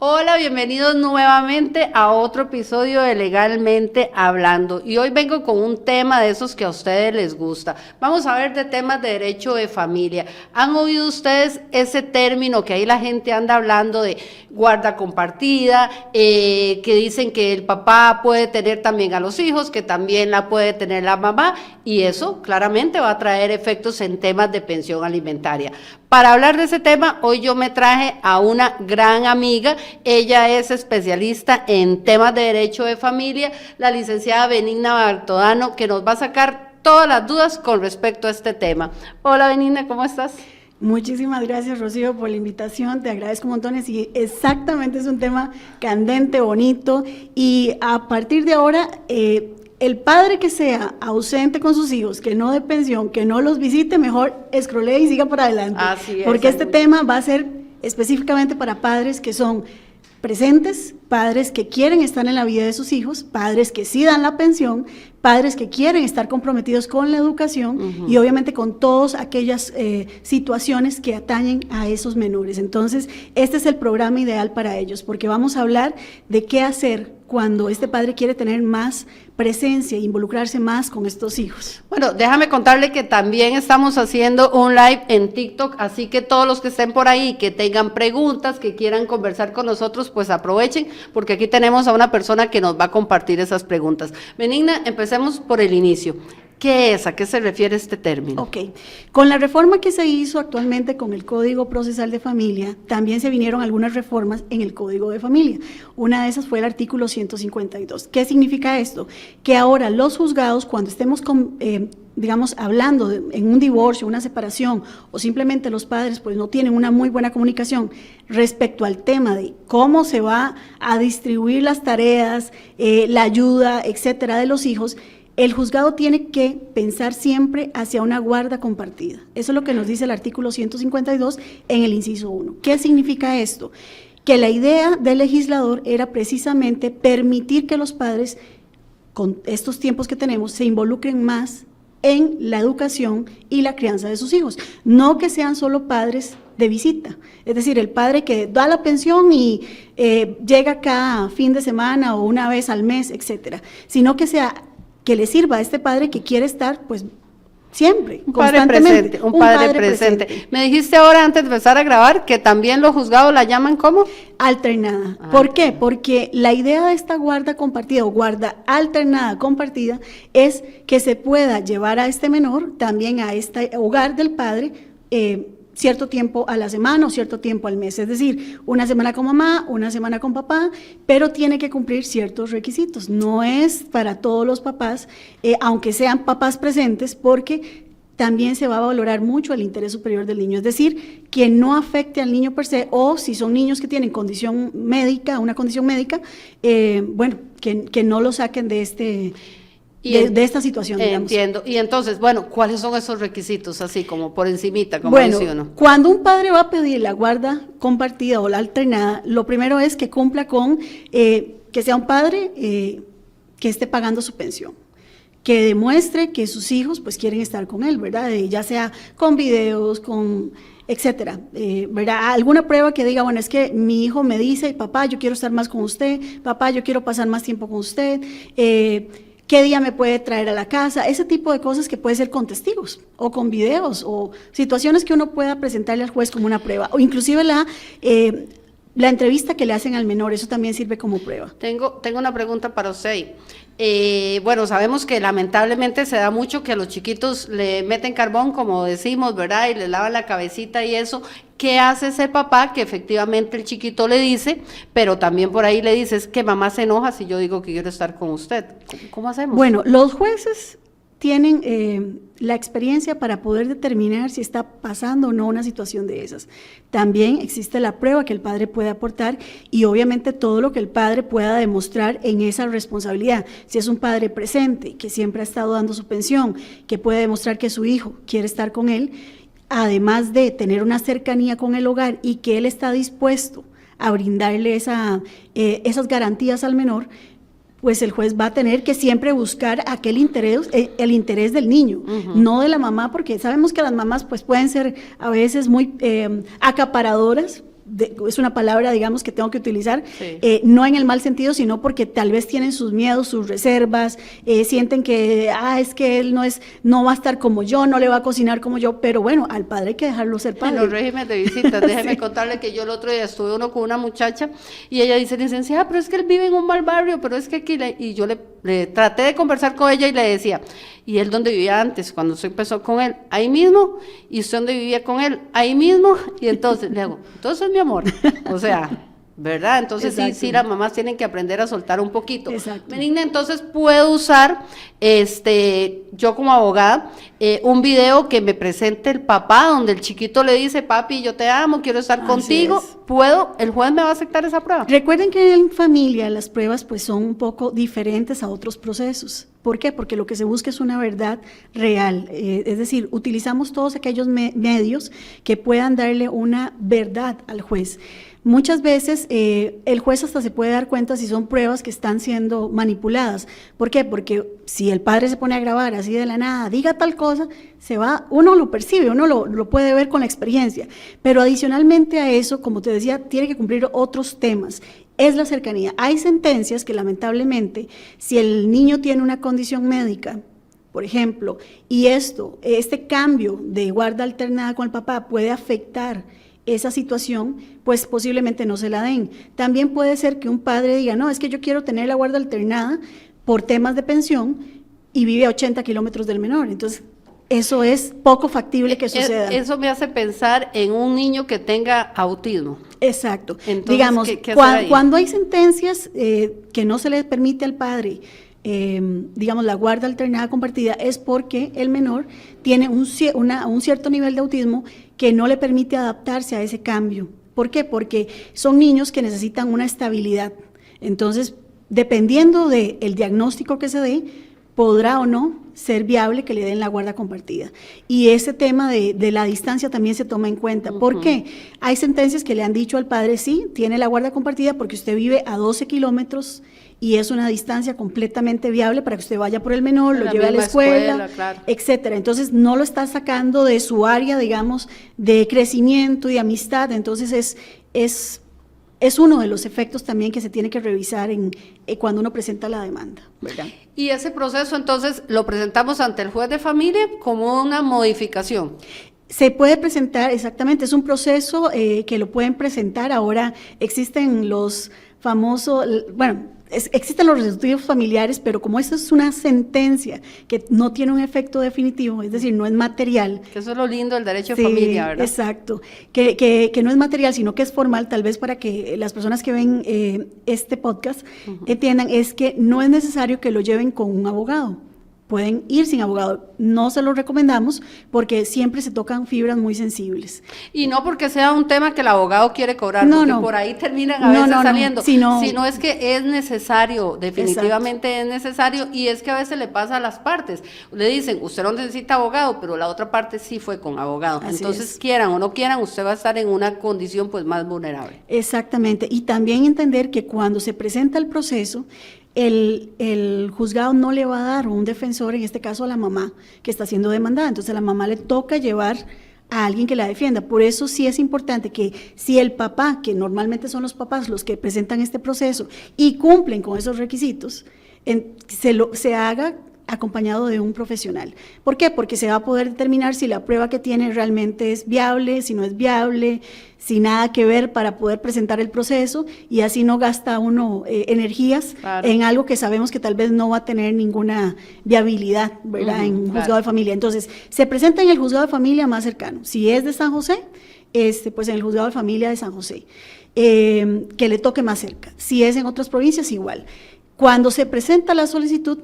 Hola, bienvenidos nuevamente a otro episodio de Legalmente Hablando. Y hoy vengo con un tema de esos que a ustedes les gusta. Vamos a ver de temas de derecho de familia. ¿Han oído ustedes ese término que ahí la gente anda hablando de guarda compartida? Que dicen que el papá puede tener también a los hijos, que también la puede tener la mamá, y eso claramente va a traer efectos en temas de pensión alimentaria. Para hablar de ese tema, hoy yo me traje a una gran amiga. Ella es especialista en temas de derecho de familia, la licenciada Benigna Bartodano, que nos va a sacar todas las dudas con respecto a este tema. Hola Benigna, ¿cómo estás? Muchísimas gracias, Rocío, por la invitación, te agradezco montones y exactamente es un tema candente, bonito, y a partir de ahora el padre que sea ausente con sus hijos, que no dé pensión, que no los visite, mejor escrolee y siga para adelante. Así es, porque este tema va a ser específicamente para padres que son presentes, padres que quieren estar en la vida de sus hijos, padres que sí dan la pensión, padres que quieren estar comprometidos con la educación y obviamente con todas aquellas situaciones que atañen a esos menores. Entonces, este es el programa ideal para ellos, porque vamos a hablar de qué hacer cuando este padre quiere tener más presencia e involucrarse más con estos hijos. Bueno, déjame contarle que también estamos haciendo un live en TikTok, así que todos los que estén por ahí, que tengan preguntas, que quieran conversar con nosotros, pues aprovechen, porque aquí tenemos a una persona que nos va a compartir esas preguntas. Benigna, empecemos por el inicio. ¿Qué es? ¿A qué se refiere este término? Ok, con la reforma que se hizo actualmente con el Código Procesal de Familia, también se vinieron algunas reformas en el Código de Familia. Una de esas fue el artículo 152. ¿Qué significa esto? Que ahora los juzgados, cuando estemos digamos, hablando en un divorcio, una separación, o simplemente los padres pues no tienen una muy buena comunicación respecto al tema de cómo se va a distribuir las tareas, la ayuda, etcétera, de los hijos, el juzgado tiene que pensar siempre hacia una guarda compartida. Eso es lo que nos dice el artículo 152 en el inciso 1. ¿Qué significa esto? Que la idea del legislador era precisamente permitir que los padres, con estos tiempos que tenemos, se involucren más en la educación y la crianza de sus hijos. No que sean solo padres de visita, es decir, el padre que da la pensión y llega cada fin de semana o una vez al mes, etcétera, sino que sea que le sirva a este padre que quiere estar, pues, siempre, constantemente. Un padre presente. Me dijiste ahora, antes de empezar a grabar, que también los juzgados la llaman ¿cómo? Alternada. ¿Por qué? Porque la idea de esta guarda compartida o guarda alternada compartida es que se pueda llevar a este menor también a este hogar del padre, cierto tiempo a la semana o cierto tiempo al mes, es decir, una semana con mamá, una semana con papá, pero tiene que cumplir ciertos requisitos. No es para todos los papás, aunque sean papás presentes, porque también se va a valorar mucho el interés superior del niño, es decir, que no afecte al niño per se, o si son niños que tienen condición médica, una condición médica, bueno, que no lo saquen de de esta situación, digamos. Entiendo. Y entonces, bueno, ¿cuáles son esos requisitos? Así como por encimita, como bueno, menciono. Cuando un padre va a pedir la guarda compartida o la alternada, lo primero es que cumpla con que sea un padre que esté pagando su pensión, que demuestre que sus hijos pues quieren estar con él, ¿verdad? Ya sea con videos, con etcétera, ¿verdad? Alguna prueba que diga, bueno, es que mi hijo me dice, papá, yo quiero estar más con usted, papá, yo quiero pasar más tiempo con usted, ¿qué día me puede traer a la casa? Ese tipo de cosas que puede ser con testigos o con videos o situaciones que uno pueda presentarle al juez como una prueba, o inclusive la entrevista que le hacen al menor, eso también sirve como prueba. Tengo una pregunta para usted. Bueno, sabemos que lamentablemente se da mucho que a los chiquitos le meten carbón, como decimos, ¿verdad? Y le lavan la cabecita y eso. ¿Qué hace ese papá que efectivamente el chiquito le dice, pero también por ahí le dice, es que mamá se enoja si yo digo que quiero estar con usted? ¿Cómo hacemos? Bueno, los jueces tienen la experiencia para poder determinar si está pasando o no una situación de esas. También existe la prueba que el padre puede aportar y obviamente todo lo que el padre pueda demostrar en esa responsabilidad. Si es un padre presente, que siempre ha estado dando su pensión, que puede demostrar que su hijo quiere estar con él, además de tener una cercanía con el hogar y que él está dispuesto a brindarle esas garantías al menor, pues el juez va a tener que siempre buscar aquel interés, el interés del niño, no de la mamá, porque sabemos que las mamás pues pueden ser a veces muy acaparadoras, es una palabra, digamos, que tengo que utilizar, Sí. No en el mal sentido, sino porque tal vez tienen sus miedos, sus reservas, sienten que, es que él no va a estar como yo, no le va a cocinar como yo, pero bueno, al padre hay que dejarlo ser En padre. los regímenes de visitas, déjeme Sí. contarle que yo el otro día estuve uno con una muchacha y ella dice, licenciada, pero es que él vive en un mal barrio, pero es que aquí, y yo le traté de conversar con ella y le decía, ¿y él dónde vivía antes? Cuando usted empezó con él, ahí mismo, ¿y usted dónde vivía con él? Ahí mismo, y entonces le hago, entonces mi amor, o sea, ¿verdad? Entonces sí, Exacto. sí, las mamás tienen que aprender a soltar un poquito. Exacto. Benigna, entonces puedo usar, yo como abogada, un video que me presente el papá, donde el chiquito le dice, papi, yo te amo, quiero estar Así contigo, es. ¿el juez me va a aceptar esa prueba? Recuerden que en familia las pruebas pues son un poco diferentes a otros procesos. ¿Por qué? Porque lo que se busca es una verdad real, es decir, utilizamos todos aquellos medios que puedan darle una verdad al juez. Muchas veces el juez hasta se puede dar cuenta si son pruebas que están siendo manipuladas. ¿Por qué? Porque si el padre se pone a grabar así de la nada, diga tal cosa, uno lo percibe, uno lo puede ver con la experiencia. Pero adicionalmente a eso, como te decía, tiene que cumplir otros temas. Es la cercanía. Hay sentencias que lamentablemente, si el niño tiene una condición médica, por ejemplo, y este cambio de guarda alternada con el papá puede afectar esa situación, pues posiblemente no se la den. También puede ser que un padre diga, no, es que yo quiero tener la guarda alternada por temas de pensión y vive a 80 kilómetros del menor. Entonces, eso es poco factible que suceda. Eso me hace pensar en un niño que tenga autismo. Exacto. Entonces, digamos, ¿qué hacer ahí? cuando hay sentencias que no se le permite al padre, digamos, la guarda alternada compartida, es porque el menor tiene un cierto nivel de autismo que no le permite adaptarse a ese cambio. ¿Por qué? Porque son niños que necesitan una estabilidad. Entonces, dependiendo del diagnóstico que se dé, podrá o no ser viable que le den la guarda compartida. Y ese tema de la distancia también se toma en cuenta. ¿Por qué? Hay sentencias que le han dicho al padre, sí, tiene la guarda compartida porque usted vive a 12 kilómetros y es una distancia completamente viable para que usted vaya por el menor, lo lleve a la escuela, claro. etcétera. Entonces, no lo está sacando de su área, digamos, de crecimiento y de amistad. Entonces, es uno de los efectos también que se tiene que revisar cuando uno presenta la demanda, ¿verdad? Y ese proceso, entonces, lo presentamos ante el juez de familia como una modificación. Se puede presentar, exactamente, es un proceso que lo pueden presentar. Ahora existen los famosos, existen los resolutivos familiares, pero como esta es una sentencia que no tiene un efecto definitivo, es decir, no es material. Que eso es lo lindo del derecho de Sí, familia, ¿verdad? Exacto, que no es material, sino que es formal, tal vez para que las personas que ven este podcast entiendan, es que no es necesario que lo lleven con un abogado. Pueden ir sin abogado, no se lo recomendamos porque siempre se tocan fibras muy sensibles. Y no porque sea un tema que el abogado quiere cobrar, No, porque no. por ahí terminan a veces saliendo, sino es que es necesario, definitivamente es necesario, y es que a veces le pasa a las partes, le dicen, usted no necesita abogado, pero la otra parte sí fue con abogado, Así entonces es. quieran o no quieran, usted va a estar en una condición pues más vulnerable. Exactamente, y también entender que cuando se presenta el proceso, el juzgado no le va a dar un defensor, en este caso a la mamá que está siendo demandada, entonces a la mamá le toca llevar a alguien que la defienda. Por eso sí es importante que si el papá, que normalmente son los papás los que presentan este proceso y cumplen con esos requisitos, se haga acompañado de un profesional. ¿Por qué? Porque se va a poder determinar si la prueba que tiene realmente es viable, si no es viable, si nada que ver para poder presentar el proceso, y así no gasta uno energías en algo que sabemos que tal vez no va a tener ninguna viabilidad, ¿verdad? En un juzgado de familia. Entonces, se presenta en el juzgado de familia más cercano. Si es de San José, pues en el juzgado de familia de San José, que le toque más cerca. Si es en otras provincias, igual. Cuando se presenta la solicitud,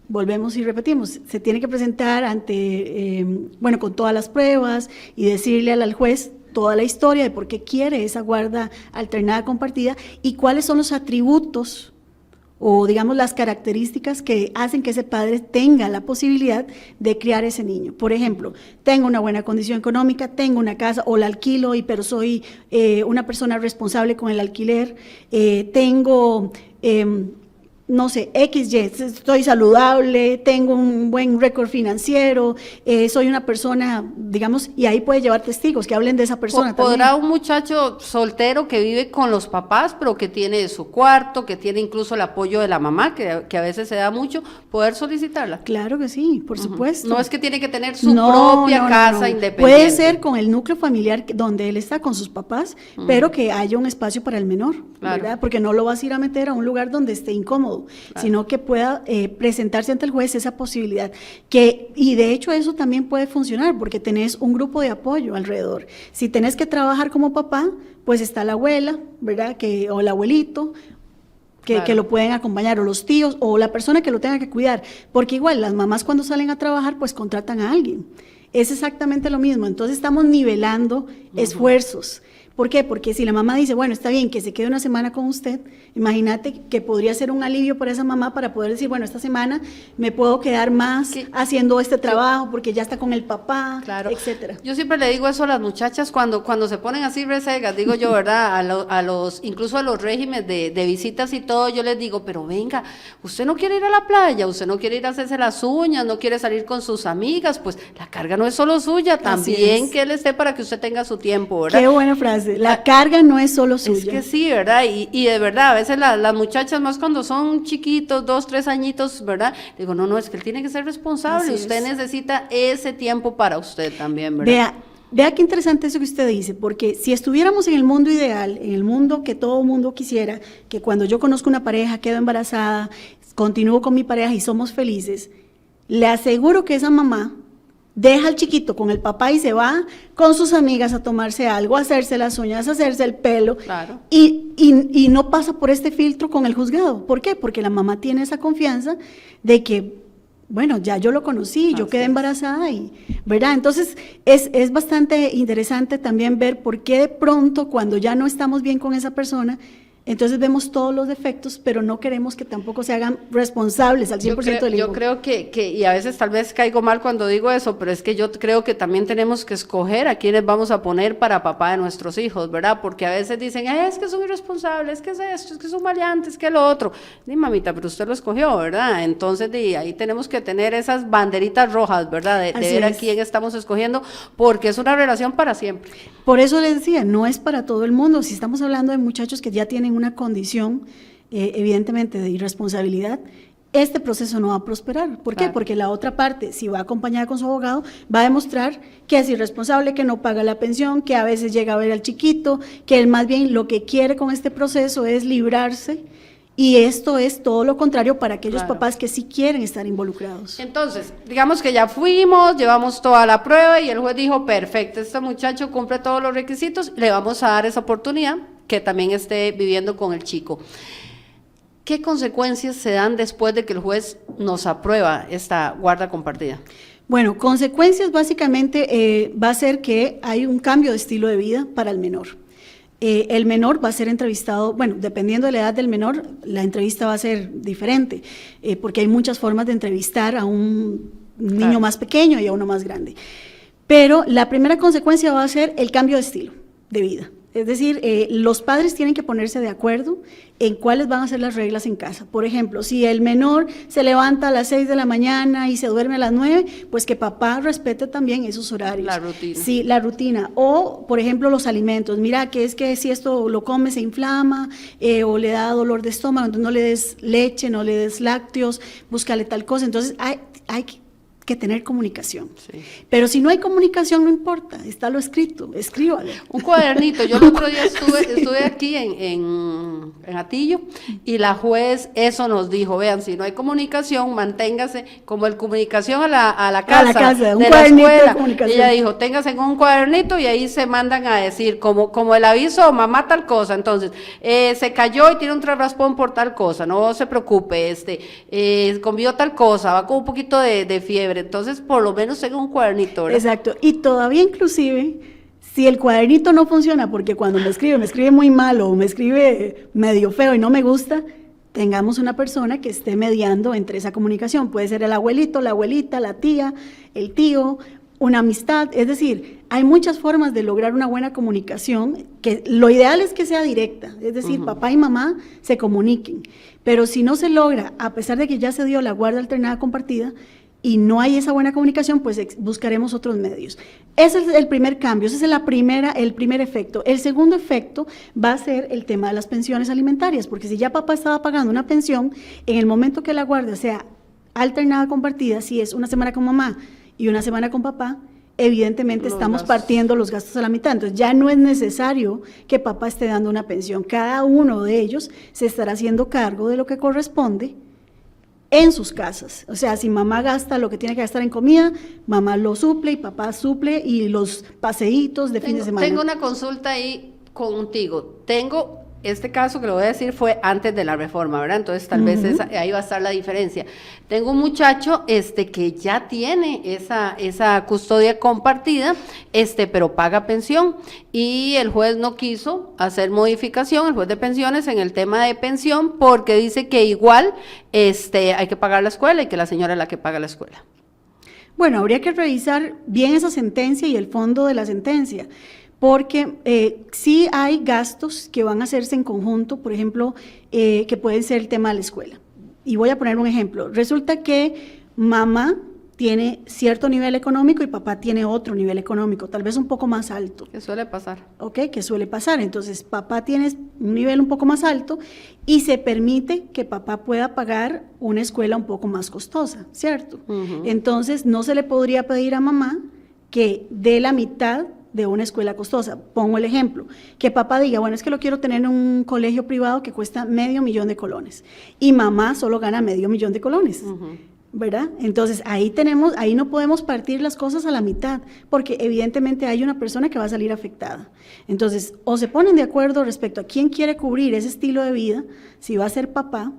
volvemos y repetimos, se tiene que presentar con todas las pruebas y decirle al juez toda la historia de por qué quiere esa guarda alternada compartida y cuáles son los atributos o digamos las características que hacen que ese padre tenga la posibilidad de criar ese niño. Por ejemplo, tengo una buena condición económica, tengo una casa o la alquilo, pero soy una persona responsable con el alquiler, tengo no sé, XY, estoy saludable, tengo un buen récord financiero, soy una persona, digamos, y ahí puede llevar testigos que hablen de esa persona también. ¿Podrá un muchacho soltero que vive con los papás, pero que tiene su cuarto, que tiene incluso el apoyo de la mamá, que a veces se da mucho, poder solicitarla? Claro que sí, por supuesto. No es que tiene que tener su propia casa independiente. Puede ser con el núcleo familiar donde él está con sus papás, pero que haya un espacio para el menor, ¿verdad? Porque no lo vas a ir a meter a un lugar donde esté incómodo, sino que pueda presentarse ante el juez esa posibilidad. Y de hecho eso también puede funcionar porque tenés un grupo de apoyo alrededor. Si tenés que trabajar como papá, pues está la abuela, ¿verdad? O el abuelito, que lo pueden acompañar, o los tíos, o la persona que lo tenga que cuidar, porque igual las mamás cuando salen a trabajar, pues contratan a alguien. Es exactamente lo mismo, entonces estamos nivelando esfuerzos. ¿Por qué? Porque si la mamá dice, bueno, está bien, que se quede una semana con usted, imagínate que podría ser un alivio para esa mamá para poder decir, bueno, esta semana me puedo quedar más haciendo este trabajo porque ya está con el papá, etcétera. Yo siempre le digo eso a las muchachas cuando se ponen así resegas, digo yo, ¿verdad? Incluso a los regímenes de visitas y todo, yo les digo, pero venga, usted no quiere ir a la playa, usted no quiere ir a hacerse las uñas, no quiere salir con sus amigas, pues la carga no es solo suya, también que él esté para que usted tenga su tiempo, ¿verdad? Qué buena frase. La carga no es solo suya. Es que sí, ¿verdad? Y de verdad, a veces las muchachas, más cuando son chiquitos, 2, 3 añitos, ¿verdad? Digo, no, es que él tiene que ser responsable, usted necesita ese tiempo para usted también, ¿verdad? Vea qué interesante eso que usted dice, porque si estuviéramos en el mundo ideal, en el mundo que todo mundo quisiera, que cuando yo conozco una pareja, quedo embarazada, continúo con mi pareja y somos felices, le aseguro que esa mamá deja al chiquito con el papá y se va con sus amigas a tomarse algo, a hacerse las uñas, a hacerse el pelo, y no pasa por este filtro con el juzgado. ¿Por qué? Porque la mamá tiene esa confianza de que, bueno, ya yo lo conocí, yo quedé embarazada, ¿verdad? Entonces es bastante interesante también ver por qué de pronto cuando ya no estamos bien con esa persona, entonces vemos todos los defectos, pero no queremos que tampoco se hagan responsables al 100% del hijo. Yo creo que, y a veces tal vez caigo mal cuando digo eso, pero es que yo creo que también tenemos que escoger a quiénes vamos a poner para papá de nuestros hijos, ¿verdad? Porque a veces dicen, es que son irresponsables, es que es esto, es que son maleantes, es que lo otro. Di, mamita, pero usted lo escogió, ¿verdad? Entonces ahí tenemos que tener esas banderitas rojas, ¿verdad? De ver a quién estamos escogiendo, porque es una relación para siempre. Por eso les decía, no es para todo el mundo. Si estamos hablando de muchachos que ya tienen una condición, evidentemente, de irresponsabilidad, este proceso no va a prosperar. ¿Por qué? Porque la otra parte, si va acompañada con su abogado, va a demostrar que es irresponsable, que no paga la pensión, que a veces llega a ver al chiquito, que él más bien lo que quiere con este proceso es librarse. Y esto es todo lo contrario para aquellos papás que sí quieren estar involucrados. Entonces, digamos que ya fuimos, llevamos toda la prueba y el juez dijo, perfecto, este muchacho cumple todos los requisitos, le vamos a dar esa oportunidad que también esté viviendo con el chico. ¿Qué consecuencias se dan después de que el juez nos aprueba esta guarda compartida? Bueno, consecuencias básicamente va a ser que hay un cambio de estilo de vida para el menor. El menor va a ser entrevistado, bueno, dependiendo de la edad del menor, la entrevista va a ser diferente, porque hay muchas formas de entrevistar a un niño más pequeño y a uno más grande. Pero la primera consecuencia va a ser el cambio de estilo de vida. Es decir, los padres tienen que ponerse de acuerdo en cuáles van a ser las reglas en casa. Por ejemplo, si el menor se levanta a las 6 de la mañana y se duerme a las 9, pues que papá respete también esos horarios. La rutina. Sí, la rutina. O, por ejemplo, los alimentos. Mira, que es que si esto lo come se inflama o le da dolor de estómago, entonces no le des leche, no le des lácteos, búscale tal cosa. Entonces hay que tener comunicación. Sí. Pero si no hay comunicación, no importa, está lo escrito, escríbalo. Un cuadernito. Yo el otro día estuve aquí en Atillo y la juez eso nos dijo, vean, si no hay comunicación, manténgase como el comunicación a la casa un de la escuela. De ella dijo, téngase en un cuadernito y ahí se mandan a decir, como el aviso, mamá tal cosa, entonces, se cayó y tiene un raspón por tal cosa, no se preocupe, comió tal cosa, va con un poquito de fiebre. Entonces, por lo menos tenga un cuadernito, ¿verdad? Exacto, y todavía inclusive, si el cuadernito no funciona, porque cuando me escribe muy mal o me escribe medio feo y no me gusta, tengamos una persona que esté mediando entre esa comunicación. Puede ser el abuelito, la abuelita, la tía, el tío, una amistad, es decir, hay muchas formas de lograr una buena comunicación, que lo ideal es que sea directa, es decir, papá y mamá se comuniquen, pero si no se logra, a pesar de que ya se dio la guardia alternada compartida, y no hay esa buena comunicación, pues buscaremos otros medios. Ese es el primer cambio, ese es el primer efecto. El segundo efecto va a ser el tema de las pensiones alimentarias, porque si ya papá estaba pagando una pensión, en el momento que la guardia sea alternada compartida, si es una semana con mamá y una semana con papá, evidentemente estamos partiendo los gastos a la mitad, entonces ya no es necesario que papá esté dando una pensión, cada uno de ellos se estará haciendo cargo de lo que corresponde en sus casas. O sea, si mamá gasta lo que tiene que gastar en comida, mamá lo suple y papá suple, y los paseitos de fin de semana. Tengo una consulta ahí contigo. Este caso que lo voy a decir fue antes de la reforma, ¿verdad? Entonces tal vez ahí va a estar la diferencia. Tengo un muchacho que ya tiene esa custodia compartida, pero paga pensión, y el juez no quiso hacer modificación, el juez de pensiones, en el tema de pensión, porque dice que igual hay que pagar la escuela y que la señora es la que paga la escuela. Bueno, habría que revisar bien esa sentencia y el fondo de la sentencia, porque sí hay gastos que van a hacerse en conjunto, por ejemplo, que pueden ser el tema de la escuela. Y voy a poner un ejemplo. Resulta que mamá tiene cierto nivel económico y papá tiene otro nivel económico, tal vez un poco más alto. Que suele pasar. Ok, que suele pasar. Entonces, papá tiene un nivel un poco más alto y se permite que papá pueda pagar una escuela un poco más costosa, ¿cierto? Entonces, no se le podría pedir a mamá que dé la mitad de una escuela costosa. Pongo el ejemplo, que papá diga, bueno, es que lo quiero tener en un colegio privado que cuesta $500,000 colones, y mamá solo gana $500,000 colones, ¿verdad? Entonces, ahí no podemos partir las cosas a la mitad, porque evidentemente hay una persona que va a salir afectada. Entonces, o se ponen de acuerdo respecto a quién quiere cubrir ese estilo de vida, si va a ser papá,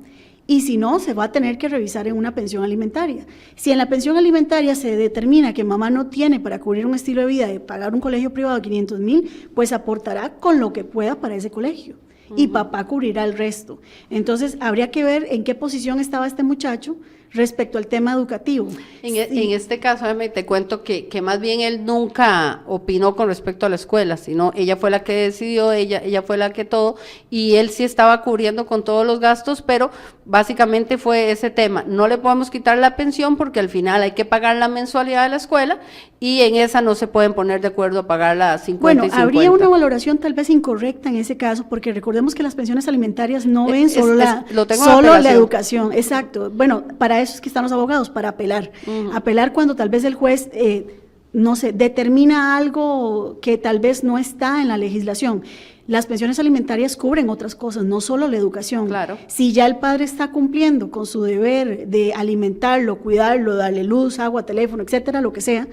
y si no, se va a tener que revisar en una pensión alimentaria. Si en la pensión alimentaria se determina que mamá no tiene para cubrir un estilo de vida de pagar un colegio privado de $500,000, pues aportará con lo que pueda para ese colegio, y papá cubrirá el resto. Entonces, habría que ver en qué posición estaba este muchacho respecto al tema educativo. En este caso, te cuento que más bien él nunca opinó con respecto a la escuela, sino ella fue la que decidió, ella fue la que todo, y él sí estaba cubriendo con todos los gastos, pero básicamente fue ese tema. No le podemos quitar la pensión porque al final hay que pagar la mensualidad de la escuela, y en esa no se pueden poner de acuerdo a pagar la 50 y 50. Habría una valoración tal vez incorrecta en ese caso, porque recordemos que las pensiones alimentarias no ven solo la educación. Exacto. Bueno, para eso es que están los abogados, para apelar. Apelar cuando tal vez el juez, no sé, determina algo que tal vez no está en la legislación. Las pensiones alimentarias cubren otras cosas, no solo la educación. Claro. Si ya el padre está cumpliendo con su deber de alimentarlo, cuidarlo, darle luz, agua, teléfono, etcétera, lo que sea,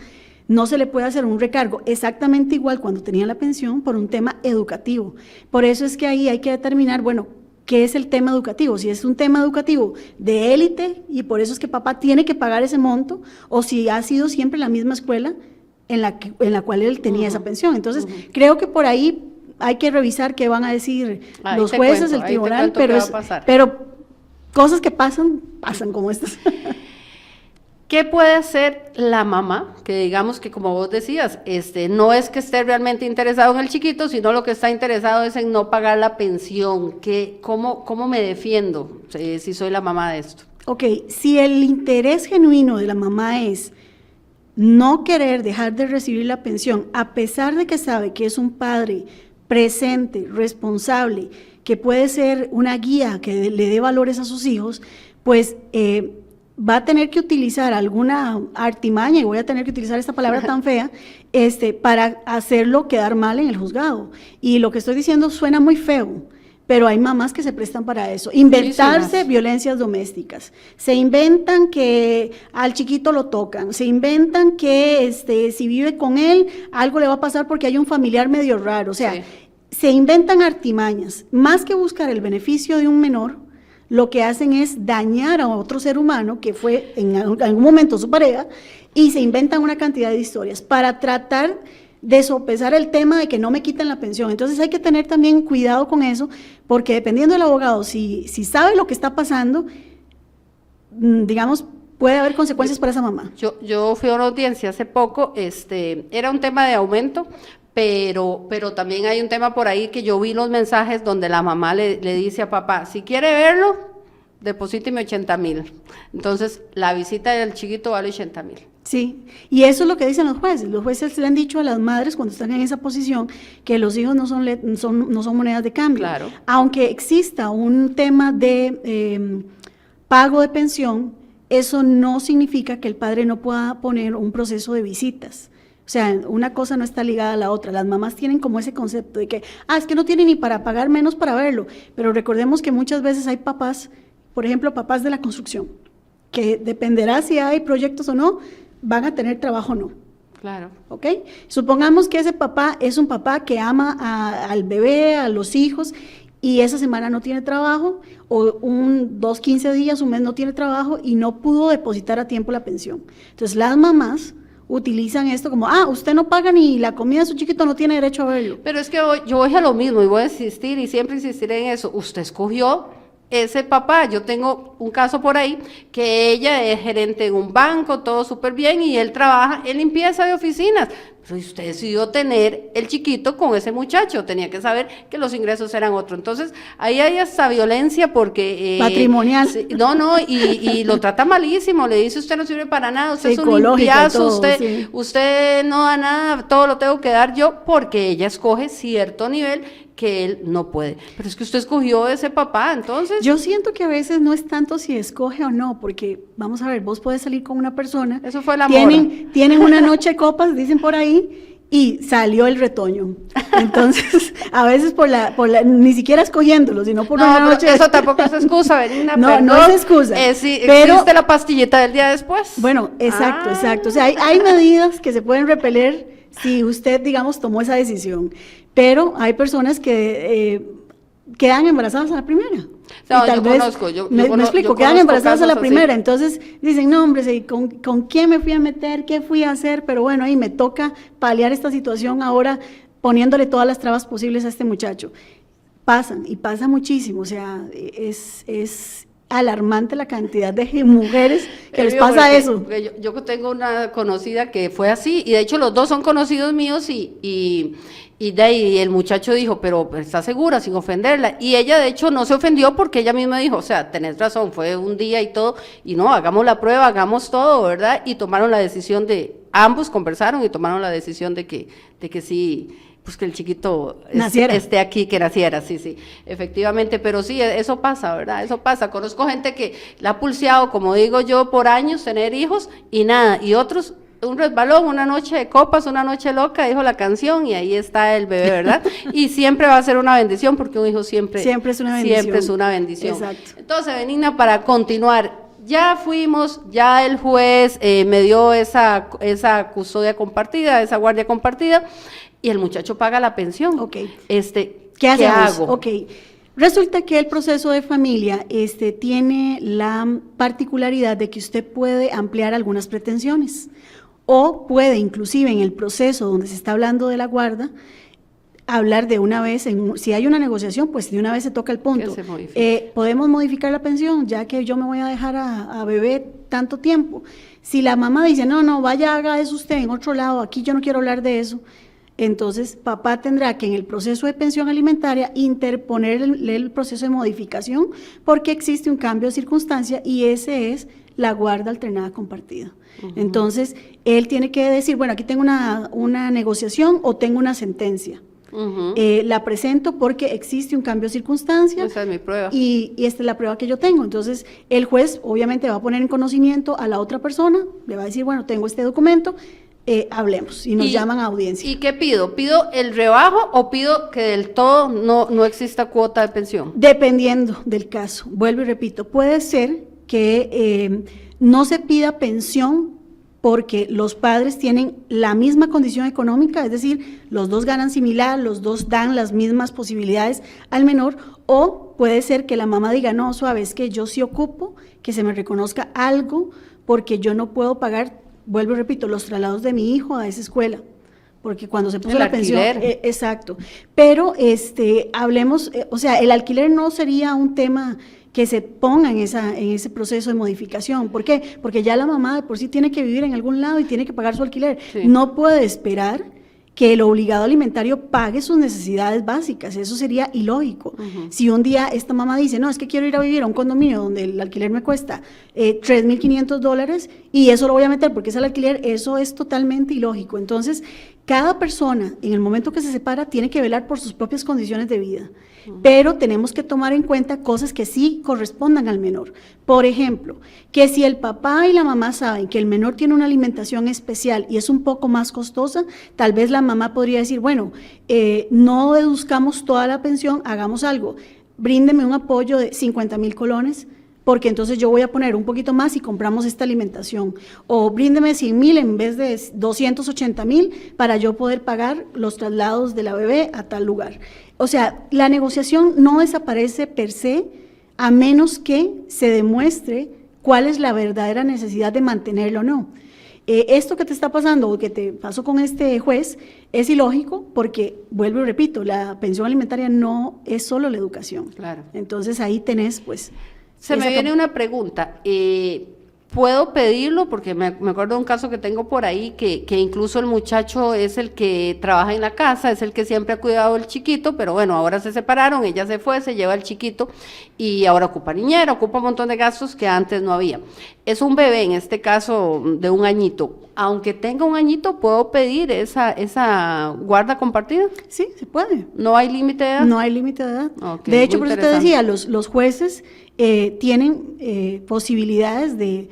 no se le puede hacer un recargo exactamente igual cuando tenía la pensión por un tema educativo. Por eso es que ahí hay que determinar, bueno, ¿qué es el tema educativo? Si es un tema educativo de élite y por eso es que papá tiene que pagar ese monto, o si ha sido siempre la misma escuela en la cual él tenía esa pensión. Entonces, creo que por ahí hay que revisar qué van a decir los jueces, el tribunal, pero cosas que pasan como estas. ¿Qué puede hacer la mamá? Que digamos que, como vos decías, no es que esté realmente interesado en el chiquito, sino lo que está interesado es en no pagar la pensión. ¿Cómo me defiendo si soy la mamá de esto? Ok, si el interés genuino de la mamá es no querer dejar de recibir la pensión, a pesar de que sabe que es un padre presente, responsable, que puede ser una guía que le dé valores a sus hijos, pues va a tener que utilizar alguna artimaña, y voy a tener que utilizar esta palabra tan fea, para hacerlo quedar mal en el juzgado. Y lo que estoy diciendo suena muy feo, pero hay mamás que se prestan para eso. Inventarse violencias domésticas. Se inventan que al chiquito lo tocan, se inventan que si vive con él, algo le va a pasar porque hay un familiar medio raro. O sea, se inventan artimañas. Más que buscar el beneficio de un menor, lo que hacen es dañar a otro ser humano que fue en algún momento su pareja, y se inventan una cantidad de historias para tratar de sopesar el tema de que no me quiten la pensión. Entonces hay que tener también cuidado con eso, porque dependiendo del abogado, si sabe lo que está pasando, digamos, puede haber consecuencias para esa mamá. Yo fui a una audiencia hace poco, era un tema de aumento, pero también hay un tema por ahí que yo vi los mensajes donde la mamá le dice a papá, si quiere verlo, deposíteme 80,000. Entonces, la visita del chiquito vale 80,000. Sí, y eso es lo que dicen los jueces. Los jueces le han dicho a las madres cuando están en esa posición que los hijos no son monedas de cambio. Claro. Aunque exista un tema de pago de pensión, eso no significa que el padre no pueda poner un proceso de visitas. O sea, una cosa no está ligada a la otra. Las mamás tienen como ese concepto de que, es que no tienen ni para pagar menos para verlo. Pero recordemos que muchas veces hay papás, por ejemplo, papás de la construcción, que dependerá si hay proyectos o no, van a tener trabajo o no. Claro. ¿Ok? Supongamos que ese papá es un papá que ama al bebé, a los hijos, y esa semana no tiene trabajo, o 15 días, un mes no tiene trabajo, y no pudo depositar a tiempo la pensión. Entonces, las mamás utilizan esto como, usted no paga ni la comida de su chiquito, no tiene derecho a verlo. Pero es que yo voy a lo mismo, y voy a insistir, y siempre insistiré en eso. Usted escogió ese papá. Yo tengo un caso por ahí que ella es gerente en un banco, todo súper bien, y él trabaja en limpieza de oficinas. Pero usted decidió tener el chiquito con ese muchacho, tenía que saber que los ingresos eran otros. Entonces, ahí hay hasta violencia porque... patrimonial. Y lo trata malísimo, le dice usted no sirve para nada, usted es un Psicológica, limpiazo, todo, sí. usted no da nada, todo lo tengo que dar yo, porque ella escoge cierto nivel que él no puede. Pero es que usted escogió ese papá, entonces... Yo siento que a veces no es tanto si escoge o no, porque, vamos a ver, vos podés salir con una persona... Eso fue el amor. Tienen una noche de copas, dicen por ahí, y salió el retoño. Entonces, a veces ni siquiera escogiéndolo, sino por una noche... Eso tampoco es excusa, Benigna. No es excusa. Sí, pero, existe la pastillita del día después. Bueno, exacto. O sea, hay medidas que se pueden repeler si usted, digamos, tomó esa decisión. Pero hay personas que quedan embarazadas a la primera. No, yo conozco. Me explico, quedan embarazadas a la primera. Entonces dicen, no, hombre, ¿con quién me fui a meter? ¿Qué fui a hacer? Pero bueno, ahí me toca paliar esta situación ahora poniéndole todas las trabas posibles a este muchacho. Pasan, y pasa muchísimo. O sea, es alarmante la cantidad de mujeres que les pasa eso. Yo tengo una conocida que fue así, y de hecho los dos son conocidos míos, y el muchacho dijo, pero ¿está segura? Sin ofenderla. Y ella de hecho no se ofendió porque ella misma dijo, o sea, tenés razón, fue un día y todo, y no, hagamos la prueba, hagamos todo, ¿verdad? Y tomaron la decisión ambos conversaron y tomaron la decisión de que sí, pues que el chiquito esté aquí, que naciera, sí, efectivamente, pero sí, eso pasa, ¿verdad? Eso pasa. Conozco gente que la ha pulseado, como digo yo, por años, tener hijos y nada, y otros, un resbalón, una noche de copas, una noche loca, dijo la canción, y ahí está el bebé, ¿verdad? Y siempre va a ser una bendición, porque un hijo siempre es una bendición. Siempre es una bendición. Exacto. Entonces, Benigna, para continuar, ya fuimos, ya el juez me dio esa custodia compartida, esa guardia compartida, y el muchacho paga la pensión. Ok. ¿Qué hago? Ok. Resulta que el proceso de familia tiene la particularidad de que usted puede ampliar algunas pretensiones, o puede inclusive en el proceso donde se está hablando de la guarda, hablar de una vez, si hay una negociación, pues de una vez se toca el punto. Podemos modificar la pensión, ya que yo me voy a dejar a bebé tanto tiempo. Si la mamá dice, no, vaya, haga eso usted en otro lado, aquí yo no quiero hablar de eso, entonces papá tendrá que en el proceso de pensión alimentaria interponer el proceso de modificación, porque existe un cambio de circunstancia, y ese es la guarda alternada compartida. Entonces, él tiene que decir, bueno, aquí tengo una negociación o tengo una sentencia. La presento porque existe un cambio de circunstancia. Esa es mi prueba. Y esta es la prueba que yo tengo. Entonces, el juez obviamente va a poner en conocimiento a la otra persona, le va a decir, bueno, tengo este documento, hablemos, y nos llaman a audiencia. ¿Y qué pido? ¿Pido el rebajo o pido que del todo no exista cuota de pensión? Dependiendo del caso, vuelvo y repito, puede ser que no se pida pensión porque los padres tienen la misma condición económica, es decir, los dos ganan similar, los dos dan las mismas posibilidades al menor, o puede ser que la mamá diga, no, suave, es que yo sí ocupo que se me reconozca algo porque yo no puedo pagar, vuelvo y repito, los traslados de mi hijo a esa escuela, porque cuando se puso la pensión, exacto, pero hablemos, o sea, el alquiler no sería un tema que se ponga en ese proceso de modificación. ¿Por qué? Porque ya la mamá de por sí tiene que vivir en algún lado y tiene que pagar su alquiler. Sí. No puede esperar que el obligado alimentario pague sus necesidades básicas, eso sería ilógico. Si un día esta mamá dice, no, es que quiero ir a vivir a un condominio donde el alquiler me cuesta $3,500 y eso lo voy a meter porque es el alquiler, eso es totalmente ilógico. Entonces, cada persona en el momento que se separa tiene que velar por sus propias condiciones de vida, pero tenemos que tomar en cuenta cosas que sí correspondan al menor. Por ejemplo, que si el papá y la mamá saben que el menor tiene una alimentación especial y es un poco más costosa, tal vez la mamá podría decir, bueno, no deduzcamos toda la pensión, hagamos algo, bríndeme un apoyo de 50,000 colones, porque entonces yo voy a poner un poquito más y compramos esta alimentación, o bríndeme 100,000 en vez de 280,000 para yo poder pagar los traslados de la bebé a tal lugar. O sea, la negociación no desaparece per se, a menos que se demuestre cuál es la verdadera necesidad de mantenerlo o no. Esto que te está pasando o que te pasó con este juez es ilógico porque, vuelvo y repito, la pensión alimentaria no es solo la educación. Claro. Entonces ahí tenés pues... Se me viene una pregunta, ¿puedo pedirlo? Porque me acuerdo de un caso que tengo por ahí, que incluso el muchacho es el que trabaja en la casa, es el que siempre ha cuidado al chiquito, pero bueno, ahora se separaron, ella se fue, se lleva al chiquito y ahora ocupa niñera, ocupa un montón de gastos que antes no había. Es un bebé, en este caso de 1 añito, aunque tenga 1 añito, ¿puedo pedir esa guarda compartida? Sí, se puede. ¿No hay límite de edad? No hay límite de edad. Okay, de hecho, muy por eso te decía, los jueces tienen posibilidades de,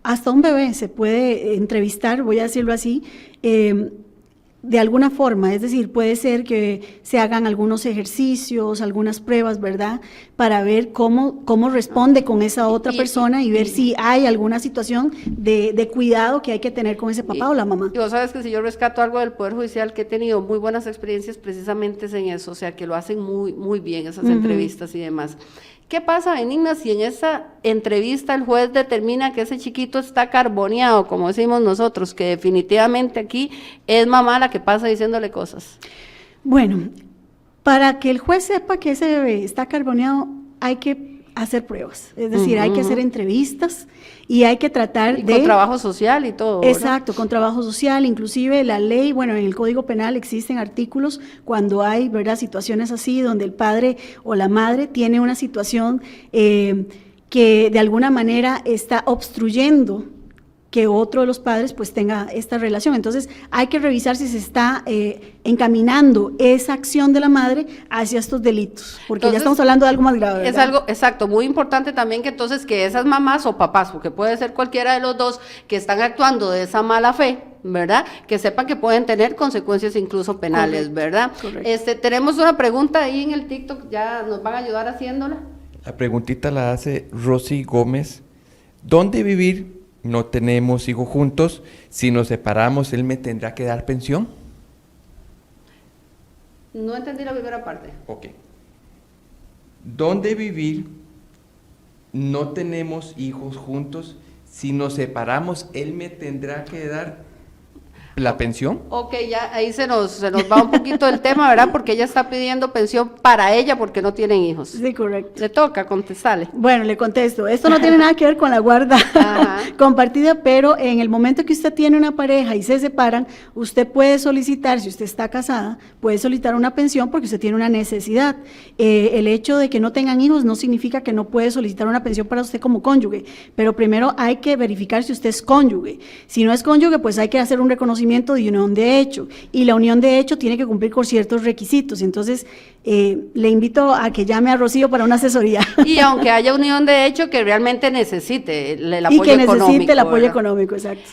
hasta un bebé se puede entrevistar, voy a decirlo así, de alguna forma, es decir, puede ser que se hagan algunos ejercicios, algunas pruebas, ¿verdad?, para ver cómo responde con esa otra persona y ver si hay alguna situación de cuidado que hay que tener con ese papá o la mamá. Y vos sabes que si yo rescato algo del Poder Judicial, que he tenido muy buenas experiencias precisamente es en eso, o sea, que lo hacen muy, muy bien esas entrevistas y demás. ¿Qué pasa, Benigna, si en esa entrevista el juez determina que ese chiquito está carboneado, como decimos nosotros, que definitivamente aquí es mamá la que pasa diciéndole cosas? Bueno, para que el juez sepa que ese bebé está carboneado, hay que hacer pruebas, es decir, hay que hacer entrevistas y hay que tratar con trabajo social y todo, ¿verdad? Exacto, con trabajo social, inclusive la ley, bueno, en el Código Penal existen artículos cuando hay, ¿verdad?, situaciones así donde el padre o la madre tiene una situación que de alguna manera está obstruyendo que otro de los padres pues tenga esta relación. Entonces hay que revisar si se está encaminando esa acción de la madre hacia estos delitos, porque entonces, ya estamos hablando de algo más grave, ¿verdad? Es algo, exacto, muy importante también que entonces que esas mamás o papás, porque puede ser cualquiera de los dos, que están actuando de esa mala fe, ¿verdad?, que sepan que pueden tener consecuencias incluso penales, correcto, ¿verdad? Correcto. Tenemos una pregunta ahí en el TikTok, ya nos van a ayudar haciéndola. La preguntita la hace Rosy Gómez. ¿Dónde vivir? No tenemos hijos juntos, si nos separamos, ¿él me tendrá que dar pensión? No entendí la primera parte. Ok. ¿Dónde vivir? No tenemos hijos juntos, si nos separamos, ¿él me tendrá que dar la pensión? Ok, ya ahí se nos va un poquito el tema, ¿verdad? Porque ella está pidiendo pensión para ella porque no tienen hijos. Sí, correcto. Le toca contestarle. Bueno, le contesto. Esto no tiene nada que ver con la guarda compartida, pero en el momento que usted tiene una pareja y se separan, usted puede solicitar, si usted está casada, puede solicitar una pensión porque usted tiene una necesidad. El hecho de que no tengan hijos no significa que no puede solicitar una pensión para usted como cónyuge, pero primero hay que verificar si usted es cónyuge. Si no es cónyuge, pues hay que hacer un reconocimiento de unión de hecho, y la unión de hecho tiene que cumplir con ciertos requisitos. Entonces le invito a que llame a Rocío para una asesoría. Y aunque haya unión de hecho, que realmente necesite el apoyo económico. Y que necesite el apoyo, ¿verdad?, económico, exacto.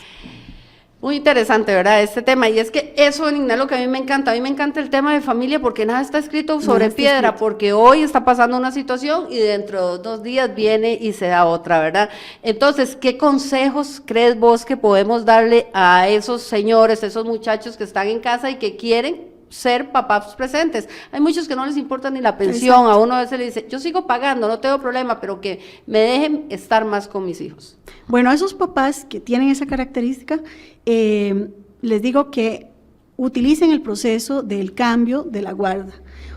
Muy interesante, ¿verdad?, este tema, y es que eso, Benigna, lo que a mí me encanta el tema de familia, porque nada está escrito sobre piedra, porque hoy está pasando una situación y dentro de 2 días viene y se da otra, ¿verdad? Entonces, ¿qué consejos crees vos que podemos darle a esos señores, esos muchachos que están en casa y que quieren ser papás presentes? Hay muchos que no les importa ni la pensión. Exacto. A uno a veces le dice, yo sigo pagando, no tengo problema, pero que me dejen estar más con mis hijos. Bueno, a esos papás que tienen esa característica, les digo que utilicen el proceso del cambio de la guarda.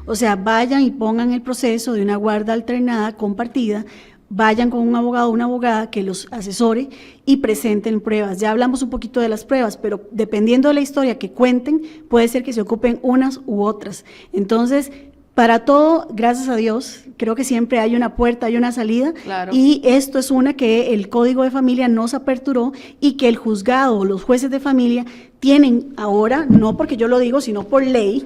O sea, vayan y pongan el proceso de una guarda alternada, compartida, vayan con un abogado o una abogada que los asesore y presenten pruebas. Ya hablamos un poquito de las pruebas, pero dependiendo de la historia que cuenten, puede ser que se ocupen unas u otras. Entonces, para todo, gracias a Dios, creo que siempre hay una puerta, hay una salida, Claro. y esto es una que el Código de Familia nos aperturó y que el juzgado o los jueces de familia tienen ahora, no porque yo lo digo, sino por ley,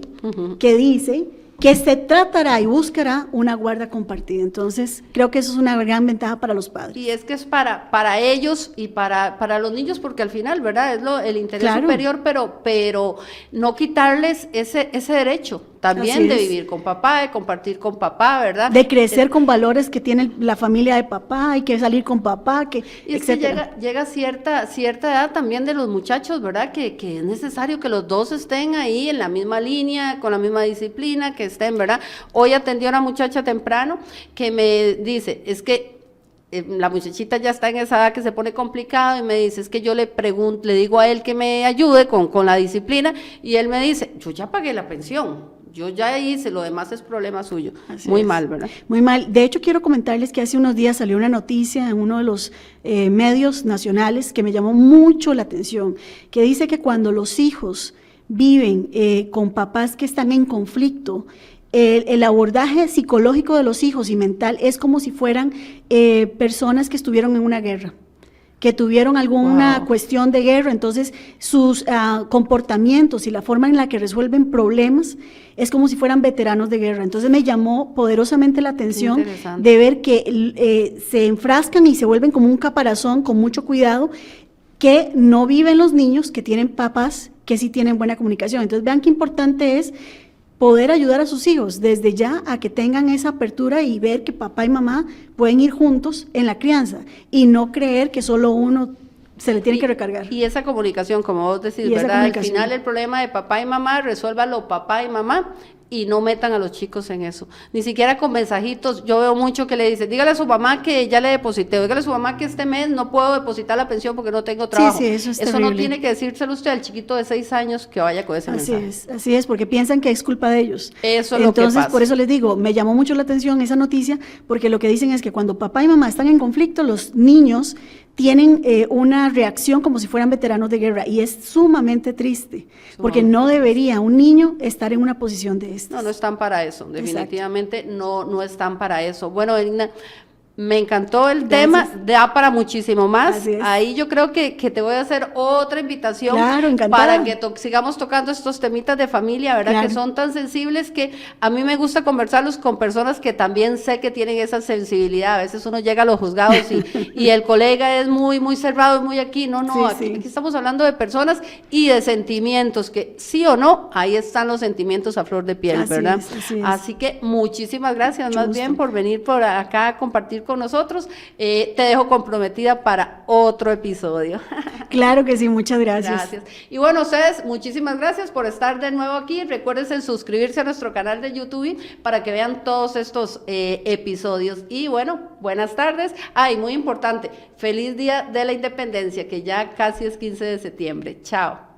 que dice que se tratará y buscará una guarda compartida. Entonces, creo que eso es una gran ventaja para los padres. Y es que es para ellos y para los niños, porque al final, ¿verdad? Es el interés Claro. superior, pero no quitarles ese derecho también Así de es. vivir con papá, de compartir con papá, ¿verdad? De crecer con valores que tiene la familia de papá, hay que salir con papá, que, Y es que etcétera. llega cierta edad también de los muchachos, ¿verdad? Que es necesario que los dos estén ahí en la misma línea, con la misma disciplina, que estén, ¿verdad? Hoy atendí a una muchacha temprano que me dice, es que la muchachita ya está en esa edad que se pone complicado y me dice, es que yo le pregunto, le digo a él que me ayude con la disciplina y él me dice, yo ya pagué la pensión, yo ya hice, lo demás es problema suyo. Así Muy es. mal, ¿verdad? Muy mal. De hecho, quiero comentarles que hace unos días salió una noticia en uno de los medios nacionales que me llamó mucho la atención, que dice que cuando los hijos viven con papás que están en conflicto, el abordaje psicológico de los hijos y mental es como si fueran personas que estuvieron en una guerra, que tuvieron alguna Wow. cuestión de guerra, entonces sus comportamientos y la forma en la que resuelven problemas es como si fueran veteranos de guerra. Entonces me llamó poderosamente la atención interesante. de ver que se enfrascan y se vuelven como un caparazón con mucho cuidado, que no viven los niños que tienen papás que sí tienen buena comunicación. Entonces vean qué importante es poder ayudar a sus hijos desde ya a que tengan esa apertura y ver que papá y mamá pueden ir juntos en la crianza y no creer que solo uno se le tiene que recargar. Y esa comunicación, como vos decís, Y esa ¿verdad? Al comunicación. final el problema de papá y mamá, resuélvalo papá y mamá y no metan a los chicos en eso. Ni siquiera con mensajitos, yo veo mucho que le dicen, dígale a su mamá que ya le deposité, dígale a su mamá que este mes no puedo depositar la pensión porque no tengo trabajo. sí, eso es no terrible. tiene que decírselo usted al chiquito de 6 años que vaya con ese mensaje. Así es, porque piensan que es culpa de ellos. Eso es lo que Entonces, pasa. por eso les digo, me llamó mucho la atención esa noticia, porque lo que dicen es que cuando papá y mamá están en conflicto, los niños tienen una reacción como si fueran veteranos de guerra, y es sumamente triste, porque no debería un niño estar en una posición de estas. No están para eso, definitivamente no están para eso. Bueno, Benigna, me encantó el tema, da para muchísimo más. Así es. Ahí yo creo que te voy a hacer otra invitación Claro, encantada. para que sigamos tocando estos temitas de familia, ¿verdad? Claro. Que son tan sensibles que a mí me gusta conversarlos con personas que también sé que tienen esa sensibilidad. A veces uno llega a los juzgados y el colega es muy cerrado, muy aquí. No, Sí, aquí estamos hablando de personas y de sentimientos, que sí o no, ahí están los sentimientos a flor de piel, Así ¿verdad? es. Así que muchísimas gracias, Mucho más gusto. bien, por venir por acá a compartir con nosotros. Te dejo comprometida para otro episodio. Claro que sí, muchas gracias. Gracias. Y bueno, ustedes, muchísimas gracias por estar de nuevo aquí. Recuérdense suscribirse a nuestro canal de YouTube para que vean todos estos episodios. Y bueno, buenas tardes. Y muy importante, feliz Día de la Independencia, que ya casi es 15 de septiembre. Chao.